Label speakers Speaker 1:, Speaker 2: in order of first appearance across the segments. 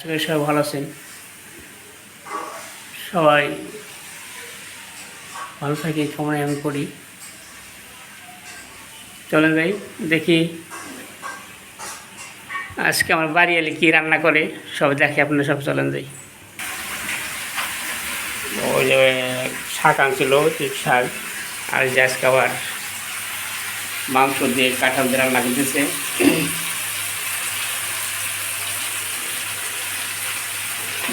Speaker 1: করি সবাই ভালো আছেন। সবাই ভালো থাকি কামনায় আমি করি। চলেন যাই দেখি আজকে আমার বাড়ি এলে কী রান্না করে সব দেখে। আপনারা সব চলেন যাই। ওই যে শাক আনছিল, ঠিক শাক। আর যে আজকে আবার মাংস দিয়ে কাঁঠাল দিয়ে রান্না করতেছে।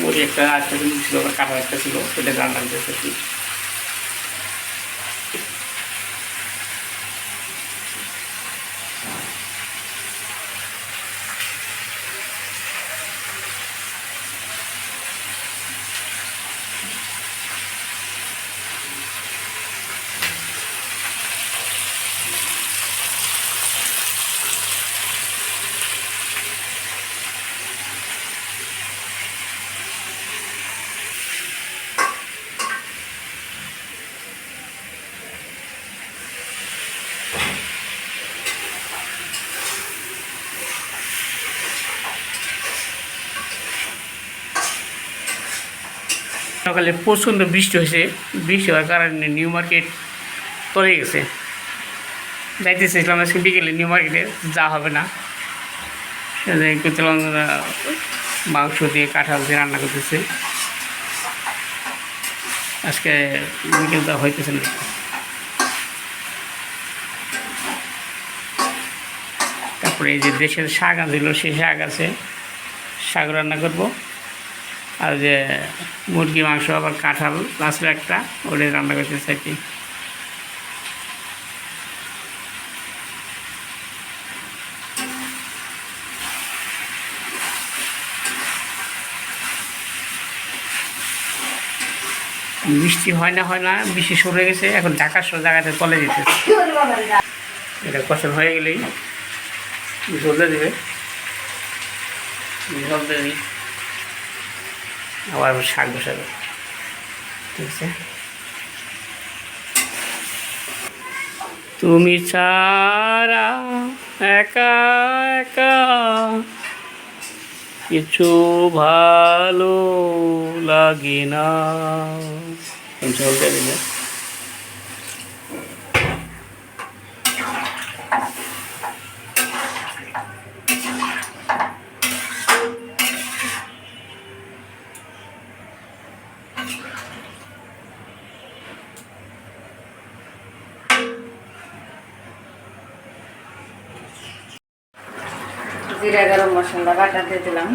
Speaker 1: মুড়ি একটা আজকে ছিল, কাঁঠাল একটা ছিল, সেটা রান্না করতেছে। সকালে প্রচণ্ড বৃষ্টি হয়েছে। বৃষ্টি হওয়ার কারণে নিউ মার্কেট তলে গেছে। যাইতেছিলাম আজকে বিকেলে নিউ মার্কেটে, যা হবে না। করছিলাম মাংস দিয়ে কাঁঠাল দিয়ে রান্না করতেছে। আজকে বিকেলটা হইতেছে না। তারপরে এই যে দেশের শাক আনছিল, সেই শাক আছে, শাক রান্না করব। আর যে মুরগি মাংস আবার কাঁঠাল আসলে একটা, ওটাই রান্না করতে চাইছি। বৃষ্টি হয় না, বৃষ্টি শুরু হয়ে গেছে। এখন ঢাকার সব জায়গাতে তলে যেতে, এটা কষান হয়ে গেলেই ঝোলে দেবে। ঝোল দেবে, আবার শাক বসাবে। ঠিক আছে। তুমি ছাড়া একা একা কিছু ভালো লাগে না। ঝোল দেবে।
Speaker 2: জিরা গরম মশলা বাটা দিয়ে দিলাম।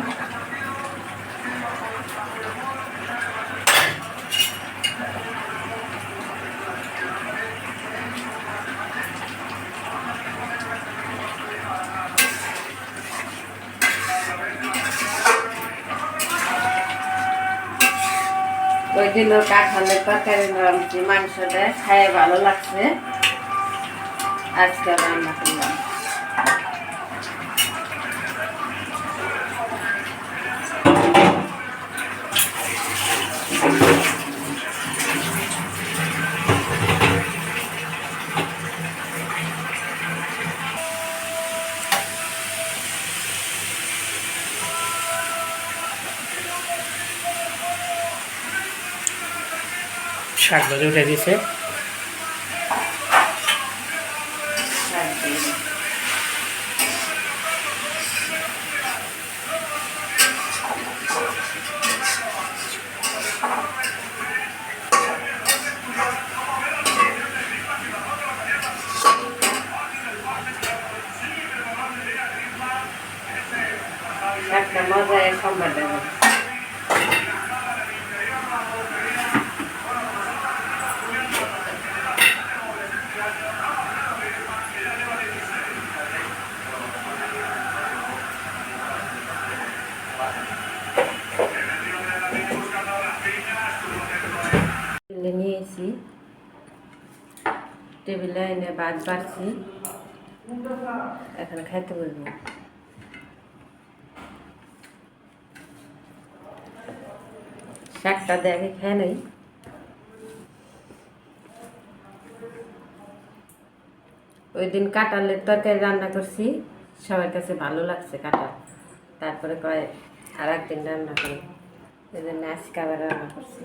Speaker 2: ওই দিন কাঁঠালের তরকারি মাংসটা খায় ভালো লাগছে, আজকে রান্না করলাম।
Speaker 1: শাক ভাজি উঠে দিয়েছে।
Speaker 2: একটা মজায় সম্বাদ দেবে। নিয়েছি টেবিলে এনে ভাত বাড়ছি, এখন খাইতে বলবো। শাকটা দেখে খেয়ে নেই। ওই দিন কাঁঠালের তরকারি রান্না করছি, সবার কাছে ভালো লাগছে কাঁঠাল। তারপরে কয় আর একদিন রান্না করি, এই জন্য আজকে আবার রান্না করছি।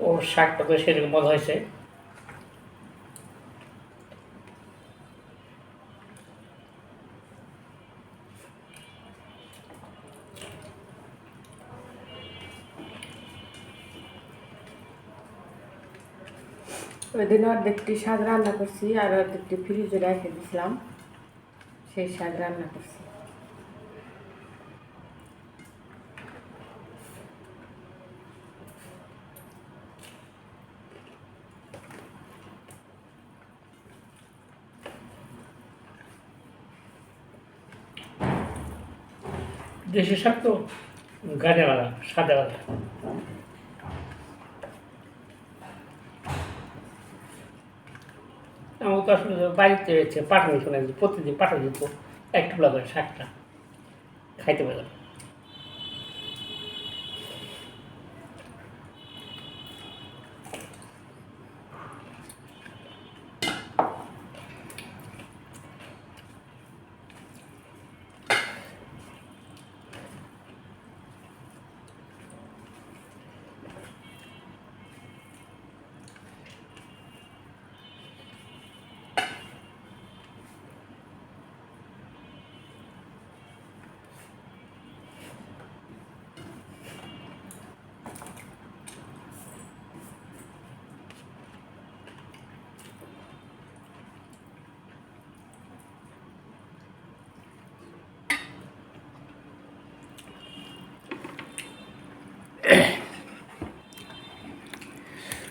Speaker 1: ও শাকটা তো সেরকম মজা হয়েছে।
Speaker 2: ওই দিন অর্ধেকটি শাক রান্না করছি আর অর্ধেকটি ফ্রিজে রেখে দিয়েছিলাম, সেই শাক রান্না করছি।
Speaker 1: দেশি শাক তো গাড়িওয়ালা সাদাওয়ালা। আমার তো আসলে বাড়িতে হচ্ছে পাঠানো শোনা যেত, প্রতিদিন পাঠানো যেত এক টুকরা করে শাকটা খাইতে পারলাম।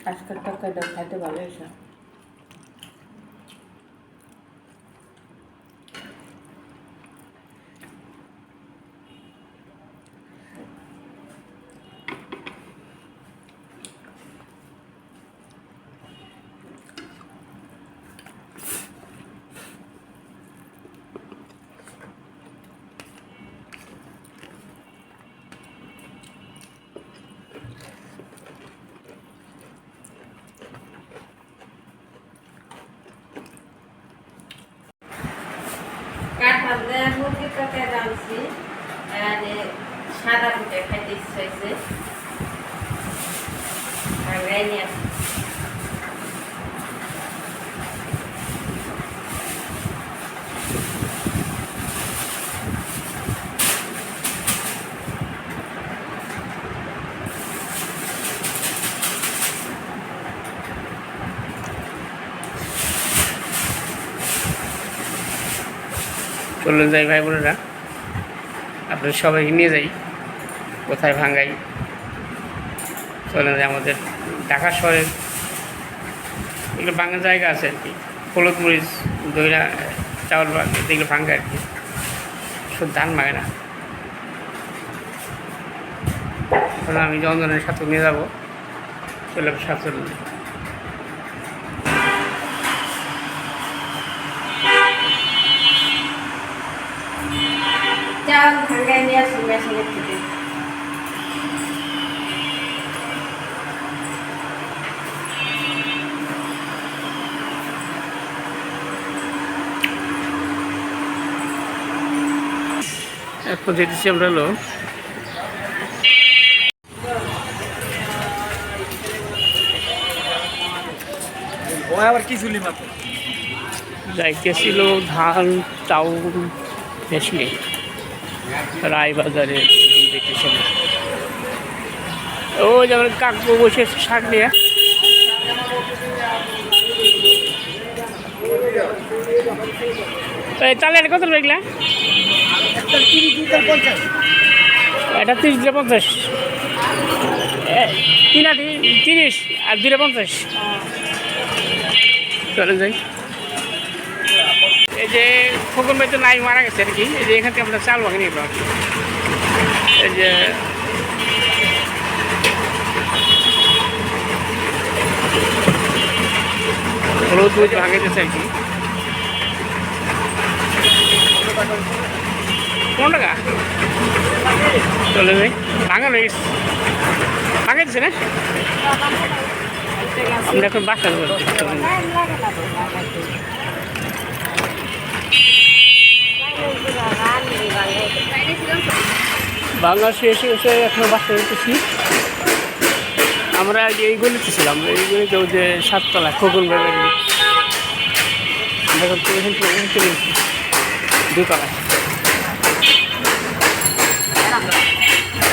Speaker 2: আজকের তরকারিটা খাইতে ভালো হয়েছে। কাঁঠাল দিয়ে মুরগির তরকারি রাঁধছি, আর সাদা পিঠে খাইতে ইচ্ছা হয়েছে, ভাঙাই নিয়ে আসছি।
Speaker 1: চলুন যাই ভাই বোনেরা, আপনাদের সবাইকে নিয়ে যাই কোথায় ভাঙ্গাই। চলে যাই আমাদের ঢাকা শহরের এগুলো ভাঙার জায়গা আছে আর কি, হলুদ মরিচ দইরা চাউল এগুলো ভাঙ্গা আর কি, শুধু ধান ভাঙে না। এখন আমি জনজনের সাথে নিয়ে যাবো, চলে সাথে
Speaker 2: চাল ভাঙাই নিয়ে আসি মেশিনের থেকে।
Speaker 1: এখন যেতেছি আমরা হলো
Speaker 3: আবার কি ঝুলি মাত্র
Speaker 1: যাইতেছিল ধান চাউল বেশি রায়বাজারে দেখতেছিল ও যেমন কাকু বসে শাক নিয়ে তাহলে কত লাগলা এটা 30-50 তিনাটি 30 আর 250 চলে যাই এই যে খোকন ভাই তো নাই মারা গেছে আর কি এই যে এখান থেকে আমরা চাল ভাগে নিয়ে পাবো এই যে হলুদ ভাগে দিচ্ছে আর কি 15 টাকা চলে যাই ভাঙা হয়ে গেছে ভাঙা দিচ্ছে না আমরা এখন বাসা বাংলা শেষ হয়েছে এখন বাসা যেতেছি আমরা আগে এই গলিতে ছিলাম এই গলিতে ওই যে 7 তলা খোকন ভাই আমরা এখন এখান থেকে চলে গেছি 2 তলায়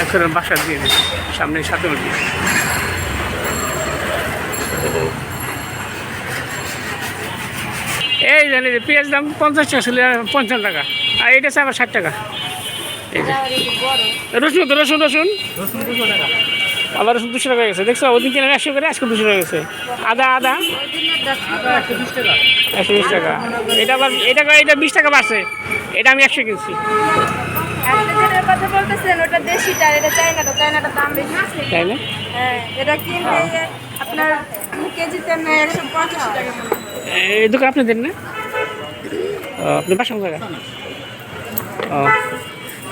Speaker 1: এখন বাসা দিয়ে দিচ্ছি সামনে 7 দিয়ে এই জানি যে পেঁয়াজ দাম 50 টাকা ছিল 55 টাকা আর এটা আছে আবার 60 টাকা এই যে রসুন তো রসুন আবার রসুন 200 টাকা গেছে দেখছো ওদিন কিনে 100 করে আজকে 200 টাকা গেছে আদা 120 টাকা এটা আবার এটা 20 টাকা বাড়ছে এটা আমি 100 কিনছি
Speaker 4: কথা বলতেছেন ওটা দেশিটা এটা চায়নাটা দাম বেশি
Speaker 1: তাই না
Speaker 4: হ্যাঁ এটা কিনলে আপনার কেজিতে 150 টাকা
Speaker 1: এই দোকান আপনি দেন না ও আপনি বাসন জায়গা ও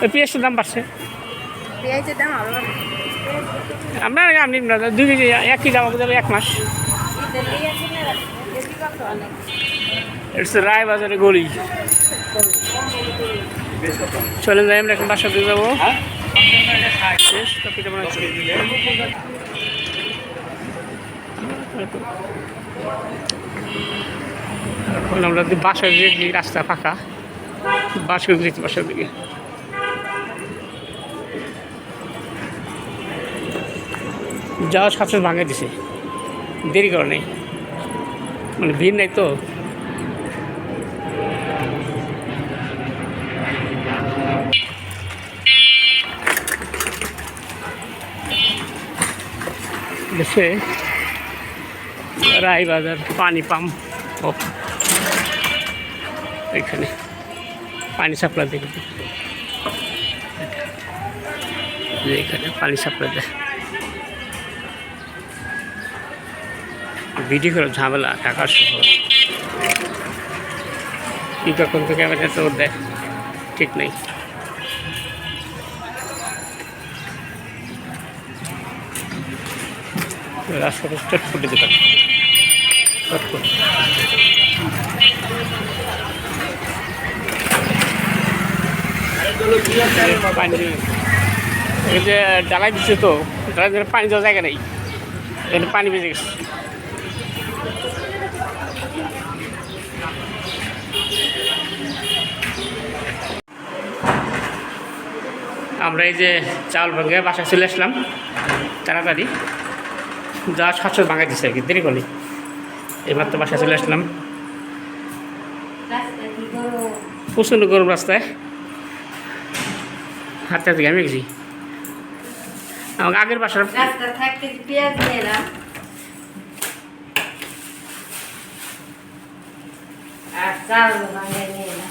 Speaker 1: ওই পেঁয়াজটার দাম বাড়ছে
Speaker 4: পেঁয়াজের দাম আরো
Speaker 1: আমরা আপনি 2 কেজি 1 কেজি আমাকে যাবে 1 মাস এটা রায়বাজারে গলি চলে যাই আমরা এখন বাসা দিয়ে যাবো শেষ কপিটা মনে হচ্ছে এখন আমরা বাসার যে রাস্তা ফাঁকা বাসে দিচ্ছি বাসার দিকে যাওয়া সাথে ভাঙে দিছে দেরি করে নেই মানে ভিড় নাই তো দেশে রায়বাজার পানি পাম্প এখানে পানি সাপ্লাই দেখে এখানে পানি সাপ্লাই দেয় ভিডিও করে ঝামেলা টাকার শহর কি কখন তো ক্যামেরা তো দেয় ঠিক নেই রাস্তাটা চটপটে দোকান চটপট পানি এই যে ডালাই দিচ্ছে তো ডালাই দিলে পানি যাওয়ার জায়গা নেই এখানে পানি বেজে গেছে আমরা এই যে চাউল ভাঙে বাসায় চলে আসলাম তাড়াতাড়ি যা সাতশো ভাঙাই দিচ্ছে আর কি দেরি করি এবার তো বাসায় চলে আসলাম প্রচণ্ড গরম রাস্তায় হাতে হাতে আমি গেছি আমাকে আগের বাসার
Speaker 4: পেঁয়াজ নিয়ে এলাম আর চাল ভাঙিয়ে নিয়ে এলাম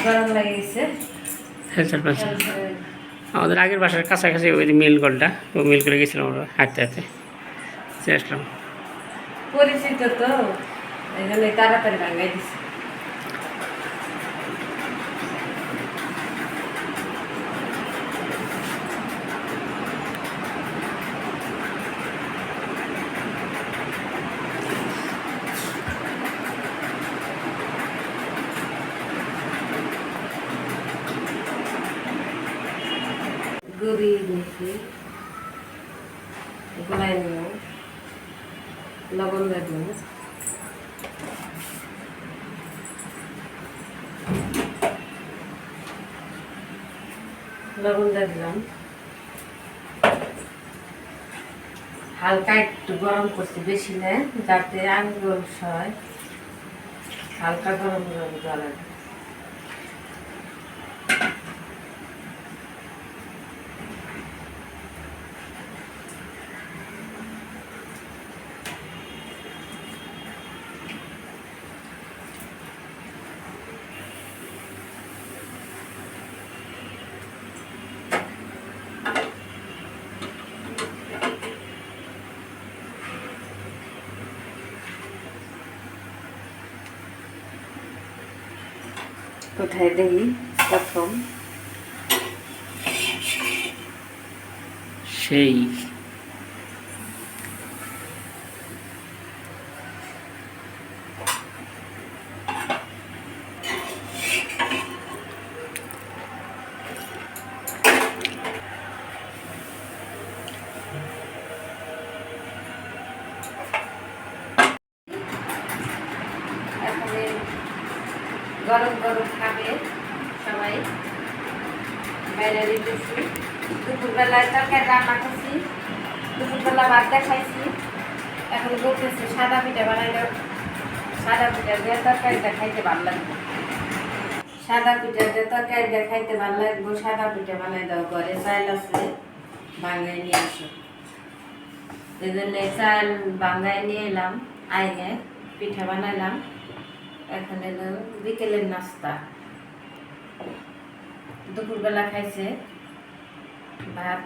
Speaker 4: গরম লাগে গেছে
Speaker 1: আমাদের আগের বাসার কাছাকাছি ওই মিল ঘরটা ও মিল করে গেছিলাম আমরা হাঁটতে হাঁটতে চলে আসলাম
Speaker 4: পরিচিত তো এই জন্য তাড়াতাড়ি ভাঙাই দিচ্ছে গরিব নিয়েছি
Speaker 2: গলায় নিও, লবণ দেবো, লবণ দিয়ে দিলাম, হালকা একটু গরম করছি, বেশি না, যাতে আঙুল হয়, হালকা গরম গরম জল। উঠাই দিই প্রথম,
Speaker 1: সেই
Speaker 2: এখন গরম গরম খাবে সবাই। বাইরে দিতেছি, দুপুরবেলায় তরকারি রান্না করছি, দুপুরবেলা ভাত দেখাইছি, এখন বলতেছি সাদা পিঠা বানাইলে, সাদা পিঠা দিয়ে তরকারিটা খাইতে ভালো লাগবে, সাদা পিঠা দিয়ে তরকারিটা খাইতে ভালো লাগবে, সাদা পিঠা বানাই দাও, ঘরে চাল আছে ভাঙাই নিয়ে আসো। এই জন্য চাল ভাঙাই নিয়ে এলাম, আইনে পিঠা বানাইলাম। এখন এলো বিকেলের নাস্তা, দুপুরবেলা খাইছে ভাত,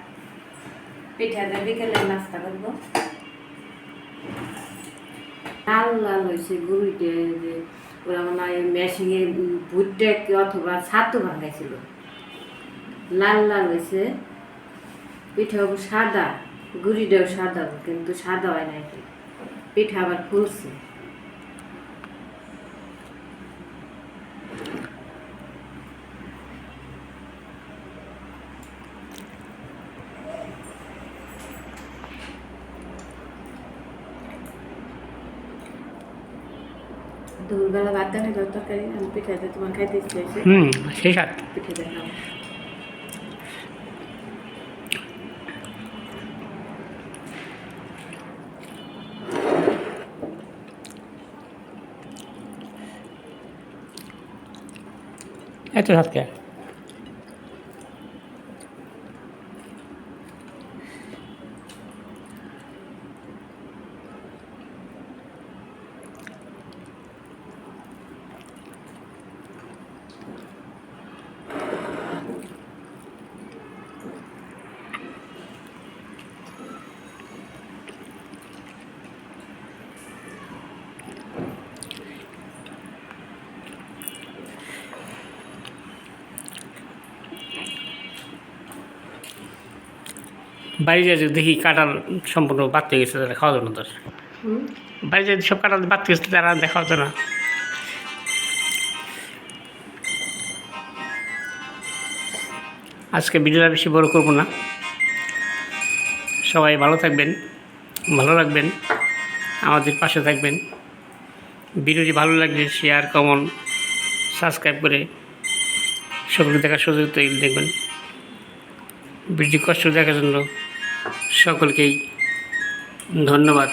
Speaker 2: পিঠা দিয়ে বিকেলের নাস্তা করবো। লাল লাল হয়েছে গরুটা, যে ওরা মনে হয় মেশিনে ভুট্টা অথবা ছাতু ভাঙাইছিল, লাল লাল হয়েছে। পিঠা সাদা, গুড়িটাও সাদা, কিন্তু সাদা হয় না, এটি পিঠা আবার ফুলছে। দুপুরবেলা ভাত দেখাই দাও তরকারি, আমি পিঠা দিয়ে তোমার খাইতে ইচ্ছে হয়েছে,
Speaker 1: সেই সাথ
Speaker 2: পিঠে দেখাও।
Speaker 1: এত সাথে বাড়িতে যে দেখি কাঁঠাল সম্পূর্ণ বাদ হয়ে গেছে, তারা খাওয়া যাবে না। তোর বাড়িতে সব কাঁঠাল বাদ গেছে, তারা দেখা হতো না। আজকে ভিডিওটা বেশি বড় করব না, সবাই ভালো থাকবেন, ভালো রাখবেন, আমাদের পাশে থাকবেন। ভিডিওটি ভালো লাগলে শেয়ার, কমেন্ট, সাবস্ক্রাইব করে সকলকে দেখার সুযোগ তৈরি দেখবেন। ভিডিও কষ্ট দেখার জন্য সকলকেই ধন্যবাদ।